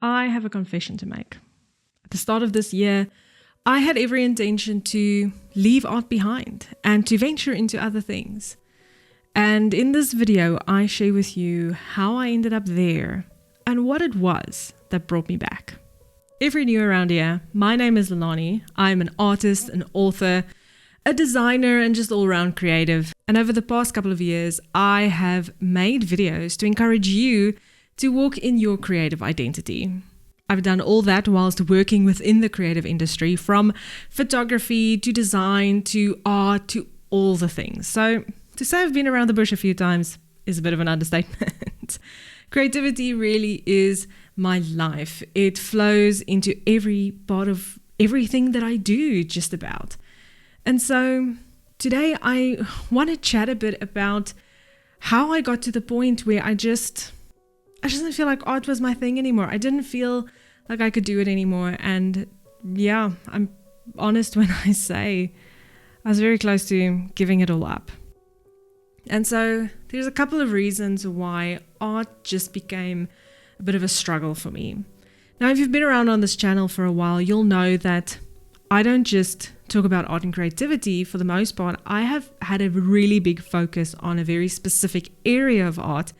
I have a confession to make. At the start of this year, I had every intention to leave art behind and to venture into other things. And in this video, I share with you how I ended up there and what it was that brought me back. If you're new around here, my name is Lelani. I'm an artist, an author, a designer, and just all-around creative. And over the past couple of years, I have made videos to encourage you to walk in your creative identity. I've done all that whilst working within the creative industry, from photography to design to art to all the things. So to say I've been around the bush a few times is a bit of an understatement. Creativity really is my life. It flows into every part of everything that I do, just about. And so today I want to chat a bit about how I got to the point where I just didn't feel like art was my thing anymore. I didn't feel like I could do it anymore. And yeah, I'm honest when I say I was very close to giving it all up. And so there's a couple of reasons why art just became a bit of a struggle for me. Now, if you've been around on this channel for a while, you'll know that I don't just talk about art and creativity. For the most part, I have had a really big focus on a very specific area of art,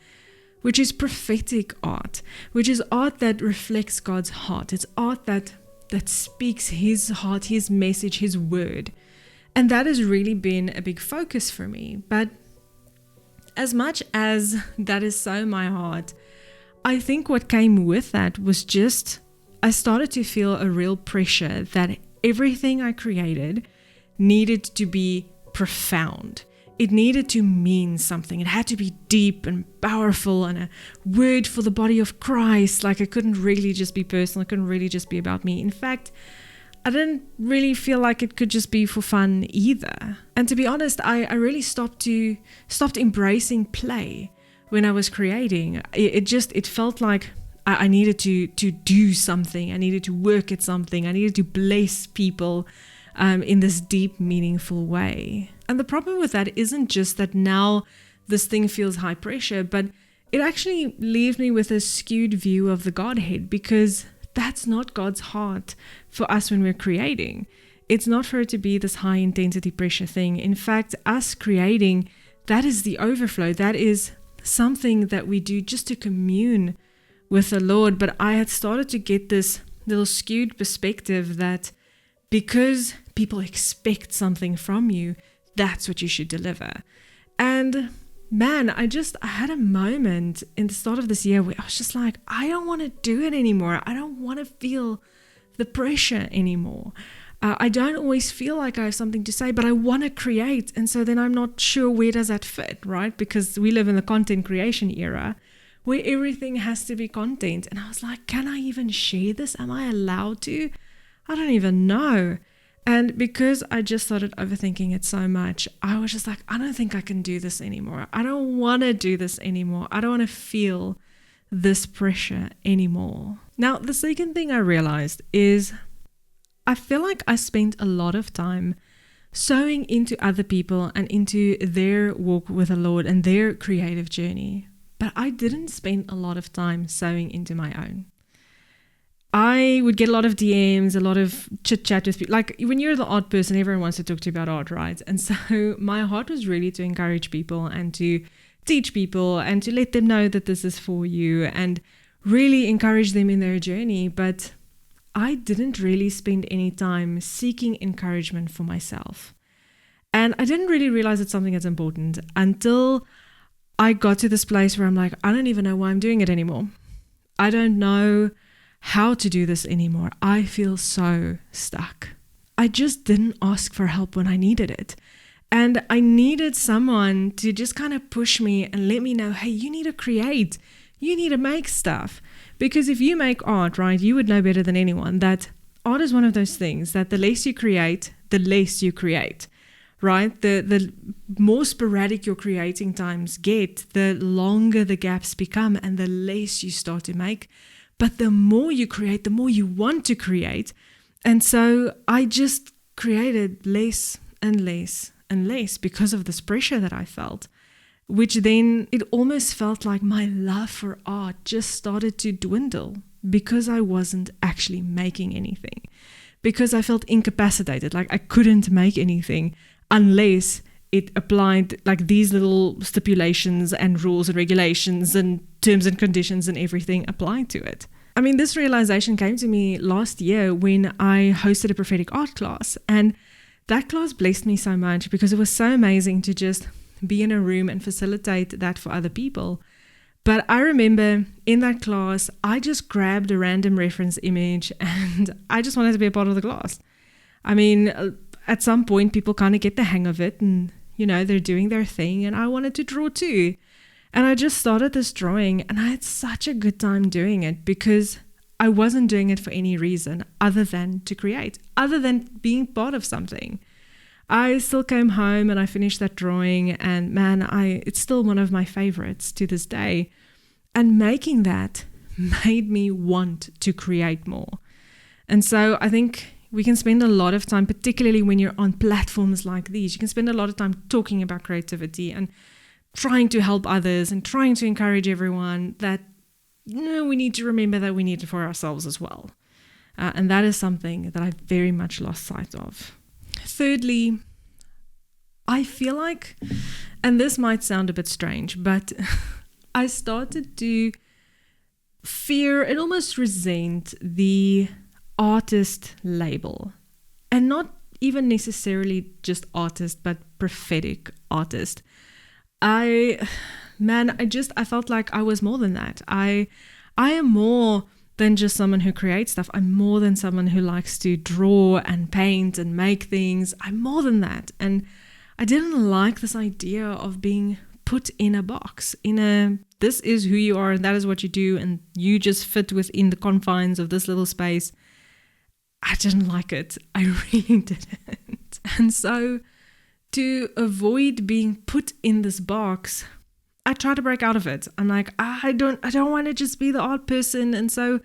which is prophetic art, which is art that reflects God's heart. It's art that speaks His heart, His message, His word. And that has really been a big focus for me. But as much as that is so my heart, I think what came with that was just, I started to feel a real pressure that everything I created needed to be profound. It needed to mean something. It had to be deep and powerful and a word for the body of Christ. Like, it couldn't really just be personal. It couldn't really just be about me. In fact, I didn't really feel like it could just be for fun either. And to be honest, I really stopped embracing play when I was creating. It felt like I needed to do something. I needed to work at something. I needed to bless people in this deep, meaningful way. And the problem with that isn't just that now this thing feels high pressure, but it actually leaves me with a skewed view of the Godhead, because that's not God's heart for us when we're creating. It's not for it to be this high intensity pressure thing. In fact, us creating, that is the overflow. That is something that we do just to commune with the Lord. But I had started to get this little skewed perspective that because people expect something from you, that's what you should deliver. And man, I had a moment in the start of this year where I was just like, I don't want to do it anymore. I don't want to feel the pressure anymore. I don't always feel like I have something to say, but I want to create. And so then I'm not sure where does that fit, right? Because we live in the content creation era where everything has to be content. And I was like, can I even share this? Am I allowed to? I don't even know. And because I just started overthinking it so much, I was just like, I don't think I can do this anymore. I don't want to do this anymore. I don't want to feel this pressure anymore. Now, the second thing I realized is I feel like I spent a lot of time sowing into other people and into their walk with the Lord and their creative journey. But I didn't spend a lot of time sowing into my own. I would get a lot of DMs, a lot of chit chat with people. Like, when you're the art person, everyone wants to talk to you about art, right? And so my heart was really to encourage people and to teach people and to let them know that this is for you and really encourage them in their journey. But I didn't really spend any time seeking encouragement for myself. And I didn't really realize it's something that's important until I got to this place where I'm like, I don't even know why I'm doing it anymore. I don't know how to do this anymore. I feel so stuck. I just didn't ask for help when I needed it. And I needed someone to just kind of push me and let me know, hey, you need to create. You need to make stuff. Because if you make art, right, you would know better than anyone that art is one of those things that the less you create, the less you create, right? The more sporadic your creating times get, the longer the gaps become and the less you start to make. But the more you create, the more you want to create. And so I just created less and less and less because of this pressure that I felt, which then it almost felt like my love for art just started to dwindle. because I wasn't actually making anything, because I felt incapacitated, like I couldn't make anything unless it applied like these little stipulations and rules and regulations and terms and conditions and everything applied to it. I mean, this realization came to me last year when I hosted a prophetic art class, and that class blessed me so much because it was so amazing to just be in a room and facilitate that for other people. But I remember in that class, I just grabbed a random reference image and I just wanted to be a part of the class. I mean, at some point, people kind of get the hang of it and, you know, they're doing their thing, and I wanted to draw too. And I just started this drawing, and I had such a good time doing it because I wasn't doing it for any reason other than to create, other than being part of something. I still came home and I finished that drawing, and man, it's still one of my favorites to this day. And making that made me want to create more. And so I think we can spend a lot of time, particularly when you're on platforms like these, you can spend a lot of time talking about creativity and trying to help others and trying to encourage everyone that we need to remember that we need it for ourselves as well. And that is something that I very much lost sight of. Thirdly, I feel like, and this might sound a bit strange, but I started to fear and almost resent the artist label. And not even necessarily just artist, but prophetic artist. I felt like I was more than that. I am more than just someone who creates stuff. I'm more than someone who likes to draw and paint and make things. I'm more than that. And I didn't like this idea of being put in a box, this is who you are and that is what you do, and you just fit within the confines of this little space. I didn't like it. I really didn't. And so to avoid being put in this box, I try to break out of it. I'm like, I don't want to just be the art person. And so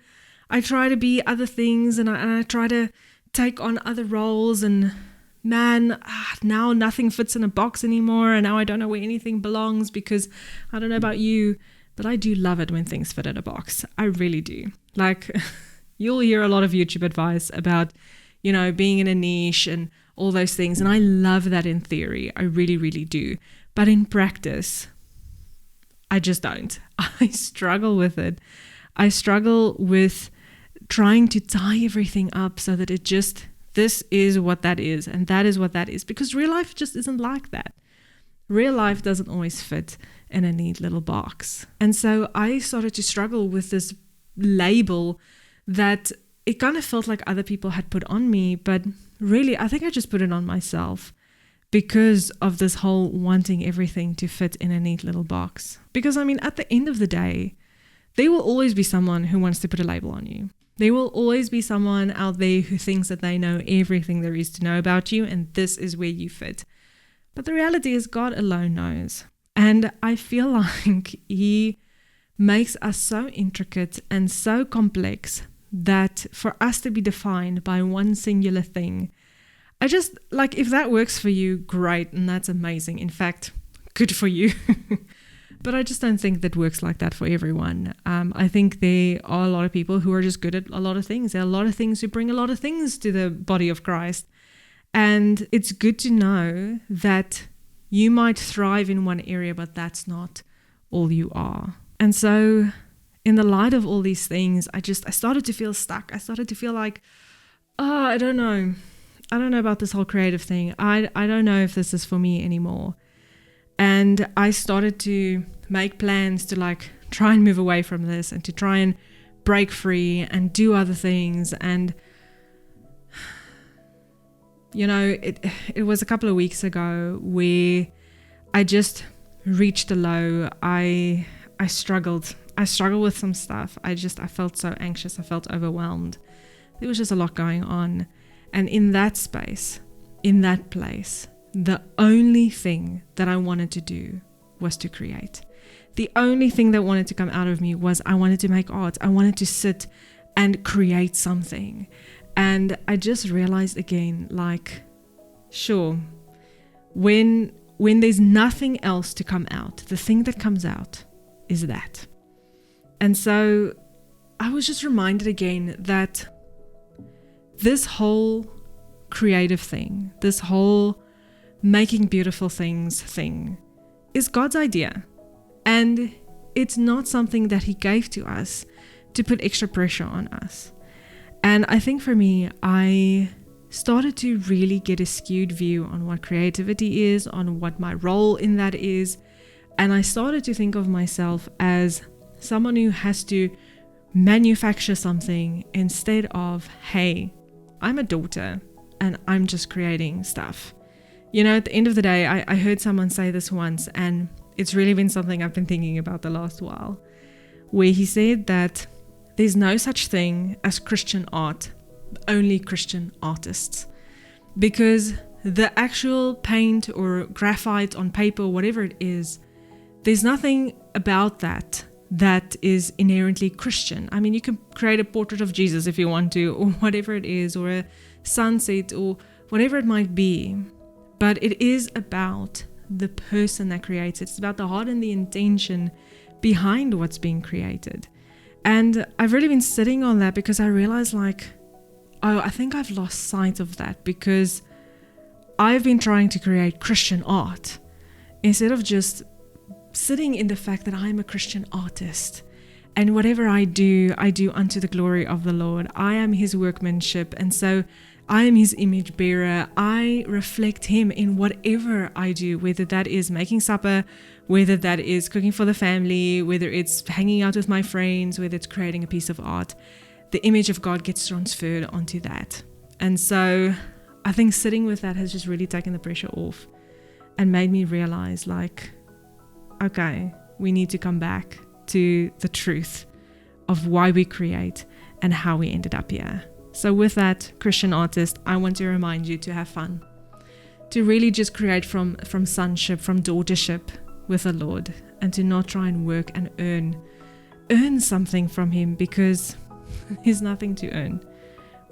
I try to be other things, and I try to take on other roles, and man, now nothing fits in a box anymore. And now I don't know where anything belongs, because I don't know about you, but I do love it when things fit in a box. I really do. Like you'll hear a lot of YouTube advice about, you know, being in a niche and all those things. And I love that in theory. I really, really do. But in practice, I just don't. I struggle with it. I struggle with trying to tie everything up so that this is what that is, and that is what that is, because real life just isn't like that. Real life doesn't always fit in a neat little box. And so I started to struggle with this label that it kind of felt like other people had put on me, but really, I think I just put it on myself because of this whole wanting everything to fit in a neat little box. Because I mean, at the end of the day, there will always be someone who wants to put a label on you. There will always be someone out there who thinks that they know everything there is to know about you, and this is where you fit. But the reality is God alone knows. And I feel like He makes us so intricate and so complex that for us to be defined by one singular thing, I just, like, if that works for you, great, and that's amazing. In fact, good for you. But I just don't think that works like that for everyone. I think there are a lot of people who are just good at a lot of things. There are a lot of things who bring a lot of things to the body of Christ. And it's good to know that you might thrive in one area, but that's not all you are. And so in the light of all these things, I started to feel stuck. I started to feel like, I don't know. I don't know about this whole creative thing. I don't know if this is for me anymore. And I started to make plans to like try and move away from this and to try and break free and do other things. And, you know, it was a couple of weeks ago where I just reached a low. I struggled. I struggled with some stuff. I felt so anxious. I felt overwhelmed. There was just a lot going on. And in that space, in that place, the only thing that I wanted to do was to create. The only thing that wanted to come out of me was I wanted to make art. I wanted to sit and create something. And I just realized again, like, sure, when there's nothing else to come out, the thing that comes out is that. And so I was just reminded again that this whole creative thing, this whole making beautiful things thing, is God's idea. And it's not something that He gave to us to put extra pressure on us. And I think for me, I started to really get a skewed view on what creativity is, on what my role in that is. And I started to think of myself as someone who has to manufacture something instead of, hey, I'm a daughter and I'm just creating stuff. You know, at the end of the day, I heard someone say this once, and it's really been something I've been thinking about the last while, where he said that there's no such thing as Christian art, only Christian artists. Because the actual paint or graphite on paper, whatever it is, there's nothing about that is inherently Christian. I mean, you can create a portrait of Jesus if you want to, or whatever it is, or a sunset, or whatever it might be. But it is about the person that creates it. It's about the heart and the intention behind what's being created. And I've really been sitting on that because I realized I think I've lost sight of that, because I've been trying to create Christian art instead of just sitting in the fact that I'm a Christian artist. And whatever I do unto the glory of the Lord. I am His workmanship. And so I am His image bearer. I reflect Him in whatever I do, whether that is making supper, whether that is cooking for the family, whether it's hanging out with my friends, whether it's creating a piece of art. The image of God gets transferred onto that. And so I think sitting with that has just really taken the pressure off and made me realize, okay, we need to come back to the truth of why we create and how we ended up here. So with that, Christian artist, I want to remind you to have fun, to really just create from sonship, from daughtership with the Lord, and to not try and work and earn something from Him, because there's nothing to earn.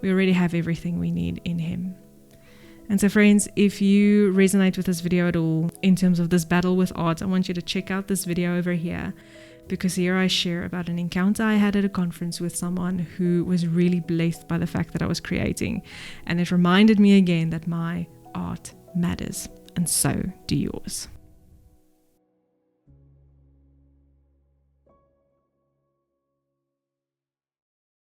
We already have everything we need in Him. And so friends, if you resonate with this video at all in terms of this battle with art, I want you to check out this video over here, because here I share about an encounter I had at a conference with someone who was really blessed by the fact that I was creating. And it reminded me again that my art matters, and so do yours.